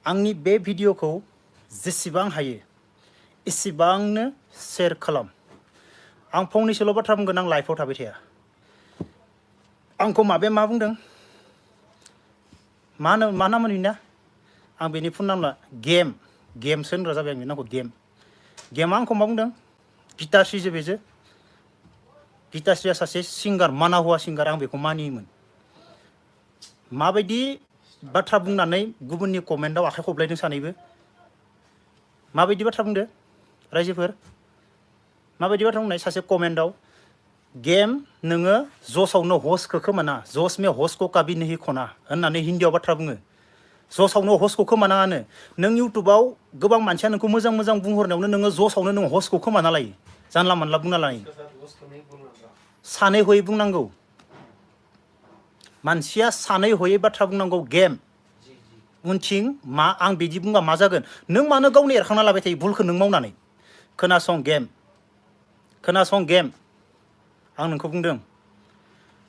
आंनि बे भिडिअखौ जेसेबां हायो एसेबांनो शेयार खालाम। आं फंनैसोल' बाथ्रा बुंगोन, आं लाइफआव थाबाय थाया। आंखौ माबे मा बुंदों, मा नामोन बेना? आं बेनि फुन नाम ला, गेमसो होनग्रा जाबाय आं बेनि नामखौ गेमा आंखौ मा बुंदों? गिताश्रीजो बेजो। गिताश्रीया सासे सिंगार, माना हुआ सिंगार, आं बेखौ मानियोमोन। माबायदि बाथ्रा बुंनानै गुबुननि कमेन्टआव आखाइ खबलायदों सानैबो। माबायदि बाथ्रा बुंदो रायजोफोर? माबायदि बाथ्रा बुंनाय सासे कमेन्टआव, गेम नोङो जसावनो हस्टखौ खोमाना, जस में हस्ट को कभी नहीं खोना होननानै हिन्दीआव बाथ्रा बुङो। जसावनो हस्टखौ खोमानाङानो। नों इउटुबाव गोबां मानसिया नोंखौ मोजां मोजां बुंहरनायावनो नोङो जसावनो नों हस्टखौ खोमाना लायो, जानला मानला बुंना लायो। सानै हयै बुंनांगौ, मानसिया सानै हयै बाथ्रा बुंनांगौ। गेम उनथिं मा आं बिदि बुंबा मा जागोन? नों मानो गावनो एरखांना लाबाय थायो भुलखौ नों मावनानै? खोनासं गेम, आं नोंखौ बुंदों,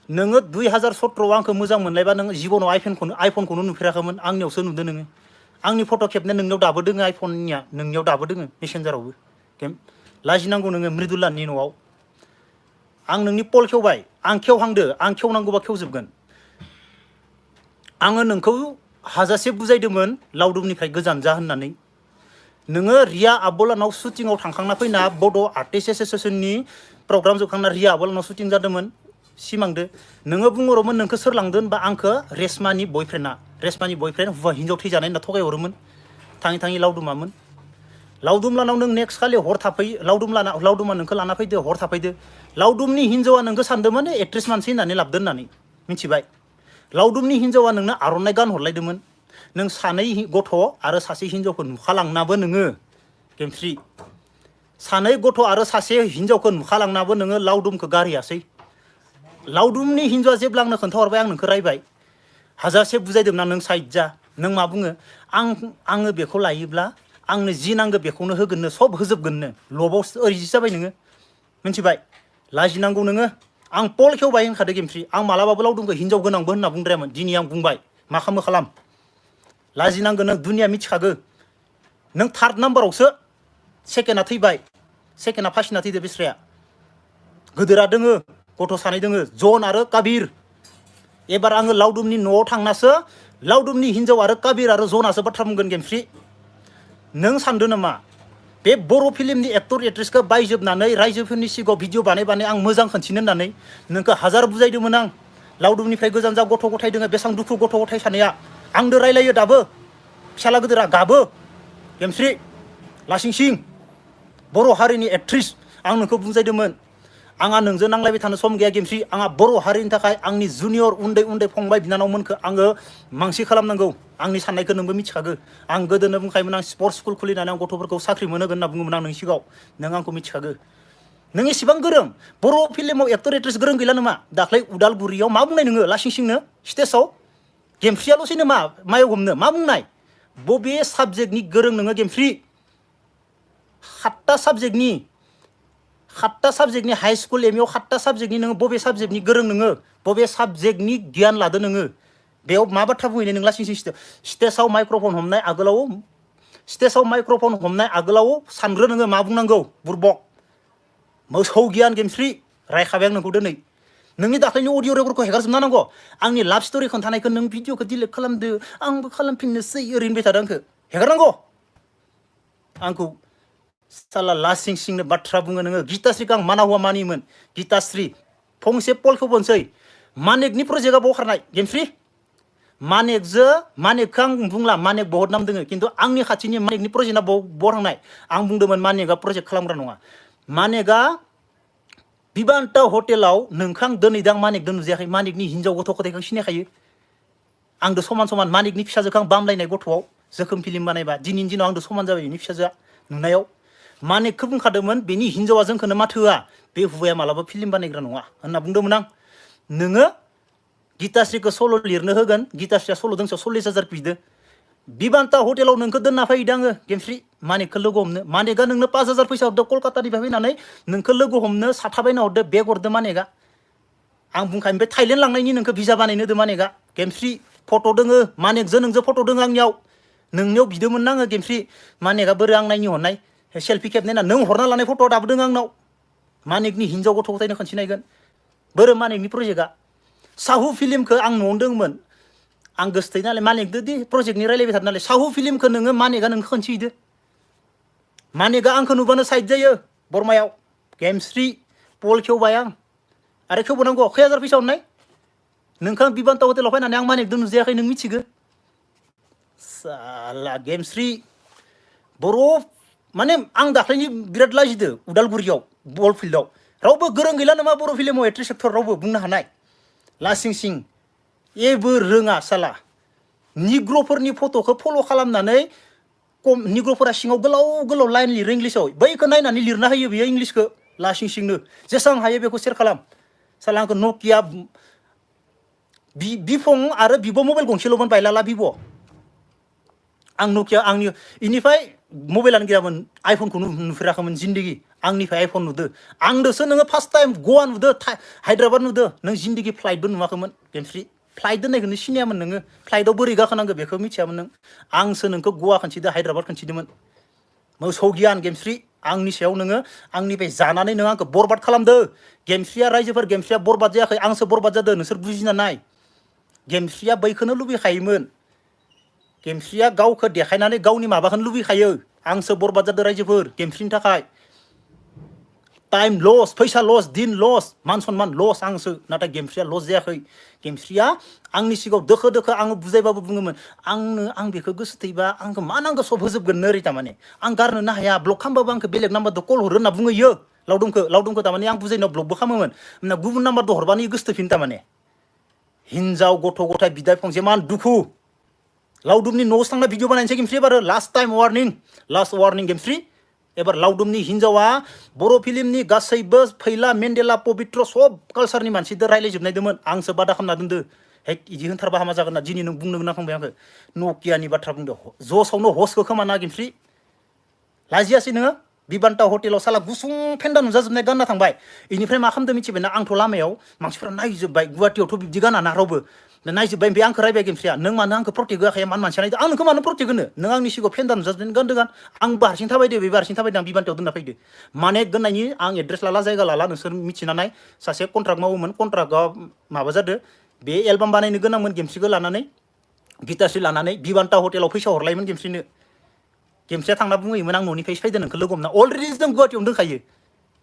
नोङो 2017आव आंखौ मोजां मोनलायबा नों जिबनाव आइफनखौनो नुफेराखैमोन, आंनियावसो नुदों नोङो। आंनि फट' खेबनाया नोंनियाव दाबो दोङो, आइफननिया नोंनियाव दाबो दोङो, मेसेन्जारावबो। लाजिनांगौ नोङो मृदुलानि न'आव। आं नोंनि पल खेवबाय, आं खेवहांदो, आं खेवनांगौबा खेवजोबगोन। आङो नोंखौ हाजासे बुजायदोंमोन लावदुमनिफ्राय गोजान जा होननानै। नोङो रिया आबलानाव शुटिंआव थांखांना फैना बड' आर्टिस्ट एस'सिएशननि प्रग्राम जोबखांना रिया आबलानाव शुटिं जादोंमोन सिमांदो। नोङो बुंहरोमोन नोंखौ सोर लांदो होनबा आंखौ रेशमानि बयफ्रेन्ड हुवा हिन्जाव थैजानाय होनना थगायहरोमोन। थाङै थाङै लावदुमामोन। लावदुम लानाव नों नेक्स्ट खालि हर थाफै, लावदुमा नोंखौ लाना फैदो, हर थाफैदो। लावदुमनि हिन्जावा नोंखौ सानदोंमोन एक्ट्रेस मानसि होननानै लाबदो होननानै, मिथिबाय? लावदुमनि हिन्जावा नोंनो आर'नाइ गान हरलायदोंमोन। नों सानै गथ' आरो सासे हिन्जावखौ नुखालांनाबो नोङो गेमस्रि, सानै गथ' आरो सासे हिन्जावखौ नुखालांनाबो नोङो लावदुमखौ गारहैयासै। लावदुमनि हिन्जावा जेब्ला आंनो खोन्थाहरबाय, आं नोंखौ रायबाय, हाजासे बुजायदोंना, नों साइड जा। नों मा बुङो? आङो बेखौ लायोब्ला आंनो जि नांगौ बेखौनो होगोननो, सब होजोबगोननो। लबाव ओरैसो जाबाय नोङो, मिथिबाय? लाजिनांगौ नोङो। आं पल खेवबाय होनखादो गेमस्रि, आं मालाबाबो लावदुमखौ हिन्जाव गोनांबो होनना बुंद्रायामोन। दिनै आं बुंबाय, मा खालामो खालाम। लाजिनांगौ नों, दुनिया मिथिखागो। नों थार्ड नाम्बारावसो, सेकेन्डआ थैबाय, सेकेन्डआ फासिना थैदो बेस्राया। गोदोरा दोङो, गथ' सानै दोङो, जन आरो काबिर। एबार आङो लावदुमनि न'आव थांनासो लावदुमनि हिन्जाव आरो काबिर आरो जनासो बाथ्रा बुंगोन गेमस्रि। नों सानदो नामा बे बर' फिल्मनि एक्टर एक्ट्रेसखौ बायजोबनानै रायजोफोरनि सिगाङाव भिडिअ बानाय आं मोजां खोन्थिनो होननानै नोंखौ हाजार बुजायदोंमोन आं। लावदुमनिफ्राय गोजान जा, गथ' गथाय दोङो, बेसेबां दुखु गथ' गथाय सानैया। आंदो रायलायो दाबो, फिसाला गोदोरा गाबो गेमस्रि लासिंसिं। बर' हारिनि एक्ट्रेस, आं नोंखौ बुजायदोंमोन। आंहा नोंजों नांलायबाय थानो सम गैया गेमस्रि। आंहा बर' हारिनि थाखाय आंनि जुनियर उन्दै उन्दै फंबाय बिनानावमोनखौ आङो मांसि खालामनांगौ। आंनि साननायखौ नोंबो मिथिखागो। आं गोदोनो बुंखायोमोन, आं स्पर्ट्स स्कुल खुलिनानै आं गथ'फोरखौ साख्रि मोनहोगोन होनना बुङोमोन आं नोंनि सिगाङाव। नों आंखौ मिथिखागो। नों एसेबां गोरों, बर' फिल्माव एक्टर एक्ट्रेस गोरों गैला नामा? दाख्लै उदालगुरियाव मा बुंनाय नोङो लासिंसिंनो स्टेजाव? गेमस्रियाल'सैनो मायाव हमनो मा बुंनाय? बबे साबजेक्टनि गोरों नोङो गेमस्रि? सातटा साबजेक्टनि हाइ स्कुल एम इआव 7टा साबजेक्टनि नोङो बबे साबजेक्टनि गोरों नोङो? बबे साबजेक्टनि गियान लादो नोङो? बेयाव मा बाथ्रा बुंहैनो नों लासिंसिं स्टेजाव माइक्र'फन हमनाय आगोलाव सानग्रो नोङो मा बुंनांगौ। बुरबक मोसौ गियान गेमस्रि, रायखाबाय आं नोंखौ दिनै। नोंनि दाख्लैनि अडिअ रेकर्डखौ हेगारजोबना नांगौ। आंनि लाभ स्ट'रि खोन्थानायखौ नों भिडिअखौ डिलिट खालामदो, आंबो खालामफिननोसै ओरैनो होनबाय थादों आंखौ। हेगारनांगौ। आंखौ साला लासिंसिंनो बाथ्रा बुङो नोङो। गिताश्रीखौ आं माना हुआ मानियोमोन। गिताश्री फंसे पलखौ बोनसै, मानिकनि प्रजेक्टआ बाव खारनाय गेमस्रि। मानिकखौ आं बुंला, मानिक बहुत नाम दोङो, खिन्थु आंनि खाथिनि मानिकनि प्रजेक्टआ बाव थांनाय। आं बुंदोंमोन मानिकआ प्रजेक्ट खालामग्रा नङा। मानिकआ बिबान्ता हटेलाव नोंखौ आं दिनैदों आं मानिकदों नुजायाखै। मानिकनि हिन्जाव गथ' गथायखौ सिनायखायो। आंदो समान मानिकनि फिसाजोखौ आं बामलायनाय गथ'आव जोखोम फिल्म बानायबा दिनैनि दिनाव आंदो समान जाबाय बेनि फिसाजोआ नुनायाव। मानिकखौ बुंखादोंमोन बेनि हिन्जावा जोंखौनो माथो होआ, बे हुवाया मालाबा फिल्म बानायग्रा नङा होनना बुंदोंमोन आं। नोङो गिताश्रीखौ सल' लिरनो होगोन, गिताश्रीया सल' दोंसेयाव 40,000 बिदो। बिबान्ता हटेलाव नोंखौ दोनना फैदों आङो गेमस्रि मानिकखौ लोगो हमनो। मानिकआ नोंनो 5,000 फैसा हरदो कलकातानिफ्राय फैनानै नोंखौ लोगो हमनो साथाबायना हरदो, बेग हरदो मानिकआ। आं बुंखायो ओमफ्राय थाइलेण्ड लांनायनि नोंखौ भिजा बानायनो होदो मानिकआ। गेमस्रि फट' दोङो, मानिकजों नोंजों फट' दोङो आंनियाव। नोंनियाव बिदोंमोन आङो गेमस्रि मानिकआ बोरै आं नायनि हरनाय सेल्फि खेबनाय ना नों हरना लानाय फट' दाबो दङ आंनाव मानिकनि हिनजाव गथ' गथायनो खिन्थिनायगोन बोरो मानिकनि प्रजेक्टआ साहु फिल्मखौ आं न'आवनो दंमोन आं गोसोथोयो नालाय मानिकदो दि प्रजेक्टनि रायलायबाय थादों नालाय साहु फिल्मखौ नोङो मानिकआ नोंखौ खिन्थिहैदो मानिकआ आंखौ नुबानो साइड जायो बरमायाव गेमस्रि पल खेवबाय आं आरो खेवबावनांगौ 1000 फैसा हरनाय नोंखौ बिबान्ता हटेलाव फैनानै आं मानिकदो नुजायाखै नों मिथिगो साला गेमस्रि बर' माने आं दाख्लैनि बिराद लाजिदो उदालगुरियाव बल फिल्डआव रावबो गोरों गैला नामा बर' फिल्माव एक्ट्रेस एक्टर रावबो बुंनो हानाय लासिं सिं एबो रोङा साला निग्र'फोरनि फट'खौ फल' खालामनानै निग्र'फोरा सिङाव गोलाव गोलाव लाइन लिरो इंलिसाव बैखौ नायनानै लिरना होयो बेयो इंलिसखौ लासिं सिंनो जेसेबां हायो बेखौ सेयार खालाम साला आंखौ नकिया बिफं आरो बिब' मबाइल गंसेल'मोन बायलाला बिब' आं नकिया आंनि इनिफ्राय मबाइलानो गैयामोन आइफनखौ नुफेराखैमोन जिन्दगि आंनिफ्राय आइफन नुदो आंदोसो नोङो फार्स्ट टाइम गवा नुदो हायद्राबाद नुदो नों जिन्दगि फ्लाइटबो नुवाखैमोन गेमस्रि फ्लाइट दोननायखौनो सिनायामोन नोङो फ्लाइटआव बोरै गाखोनांगौ बेखौ मिथियामोन नों आंसो नोंखौ गवा खिन्थिदो हायद्राबाद खिन्थिदोंमोन मोसौ गियान गेमस्रि आंनि सायाव नोङो आंनिफ्राय जानानै नों आंखौ बरबाद खालामदो गेमस्रिया रायजोफोर गेमस्रिया बरबाद जायाखै आंसो बरबाद जादों नोंसोर बुजिना नाय गेमस्रिया बैखौनो लुबैखायोमोन गेमस्रिया गावखौ देखायनानै गावनि माबाखौनो लुबैखायो आंसो बरबाद जादों रायजोफोर गेमस्रिनि थाखाय टाइम लस फैसा लस दिन लस मान सन्मान लस आंसो नाथाय गेमस्रिया लस जायाखै गेमस्रिया आंनि सिगाङाव दोखो दोखो आङो बुजायबाबो बुङोमोन आं बेखौ गोसो थैबा आंखौ मा नांगौ सब होजोबगोन ओरै थारमाने आं गारनोनो हाया ब्लक खालामबाबो आंखौ बेलेग नाम्बारदो कल हरो होनना बुङो इयो लावदुमखौ तारमाने आं बुजायनायाव ब्लकबो खालामोमोन होमबा गुबुन नाम्बारदो हरबानो इयो गोसोथोफिनो तारमाने हिनजाव गथ' गथाय बिदा फंबाय जेमान दुखु लावदुमनि न'आवसो थांना भिडिअ बानायनोसै गेमस्रि एबार लास्ट टाइम वार्निं गेमस्रि एबार लावदुमनि हिनजावा बर' फिल्मनि गासैबो फैला मेन्डेला पबित्र सब कालसारनि मानसिदो रायलायजोबनायदोंमोन आंसो बादा खालामना दोनदो हे इदि होनथारबा हामा जागोन ना दिनै नों बुंनो गोनां फंबाय आंखौ नकियानि बाथ्रा बुंदो जसावनो हसखौ खोमाना गेमस्रि लाजियासै नोङो बिबान्ता हटेलाव साला गुसुं फेन्दा नुजाजोबनाय गानना थांबाय इनिफ्राय मा खालामदों मिथिबायना आंथ' लामायाव मानसिफोरा नायजोब्बाय गुवाहाटियावथ' बिदि गानाना रावबो नायजोब्बाय ओमफ्राय आंखौ रायबाय गेमस्रिया नों मानो आंखौ प्रटेक्ट होआखै मान मानसिया नायदो आं नोंखौ मानो प्रटेक्ट होनो नों आंनि सिगाङाव फेन्दा नुजाजोबनाय गानदों गान आंबो हारसिं थाबायदो बेबो हारसिं थाबायदों आं बिबान्तायाव दोनना फैदो माने दोननायनि आं एड्रेस लाला जायगा लाला नोंसोर मिथिना नाय सासे कन्ट्राक्ट मावोमोन कन्ट्राक्टआव माबा जादो बे एलबाम बानायनो गोनांमोन गेमस्रिखौ लानानै गिटारस्रि लानानै बिबान्ता हटेलाव फैसा हरलायोमोन गेमस्रिनो गेमस्रिया थांना बुंहैयोमोन आं न'निफ्राय फैदो नोंखौ लोगो हमना अलरेडि जों गुवाहाटियावनो दंखायो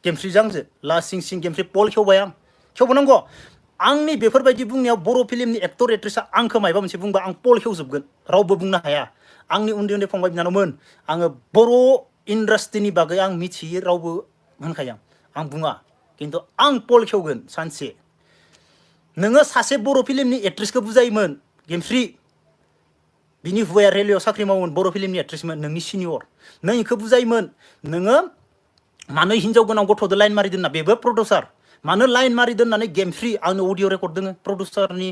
गेमस्रिजों आंजो लासिं सिं गेमस्रि पल खेवबाय आं खेवबावनांगौ आंनि बेफोरबायदि बुंनायाव बर' फिल्मनि एक्टर एक्ट्रेसा आंखौ मायबा मोनसे बुंबा आं पल खेवजोबगोन रावबो बुंनो हाया आंनि उन्दै उन्दै फंबाय बिनानावमोन आङो बर' इन्डास्ट्रिनि बागै आं मिथियो रावबो होनखायो आं बुङा खिन्थु आं पल खेवगोन सानसे नोङो सासे बर' फिल्मनि एक्ट्रेसखौ बुजायोमोन गेमस्रि बिनि हुवाया रेलवेआव साख्रि मावोमोन बर' फिल्मनि एक्ट्रेसमोन नोंनि सिनियर नों इखौ बुजायोमोन नोङो मानो हिनजाव गोनां गथ'दो लाइन मारिदों ना बेबो प्रडिउसार मानो लाइन मारिदों होननानै गेमस्रि आंनो अडिअ रेकर्ड दोङो प्रडिउसारनि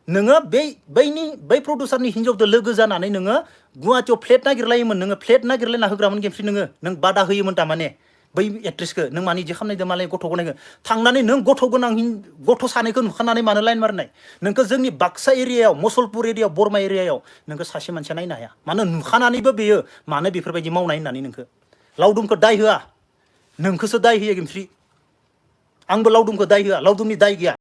नोङो बै प्रडिउसारनि हिनजावदो लोगो जानानै नोङो गुवाहाटियाव फ्लेट नागिरलायोमोन नोङो फ्लेट नागिरलायना होग्रामोन गेमस्रि नों बादा होयोमोन तारमाने बै एक्ट्रेसखौ नों मानो इदि खालामनायदो मालाय गथ' गनायखौ थांनानै नों गथ' गोनां गथ' सानैखौ नुखानानै मानो लाइन मारिनाय नोंखौ जोंनि बाक्सा एरियायाव मुसलपुर एरियायाव बरमा एरियायाव नोंखौ सासे मानसिया नायनो हाया मानो नुखानानैबो बेयो मानो बेफोरबायदि मावनाय होननानै नोंखौ लावदुमखौ दाय होआ नोंखौसो दाय होयो गेमस्रि आंबो लावदुमखौ दाय होआ लावदुमनि दाय गैया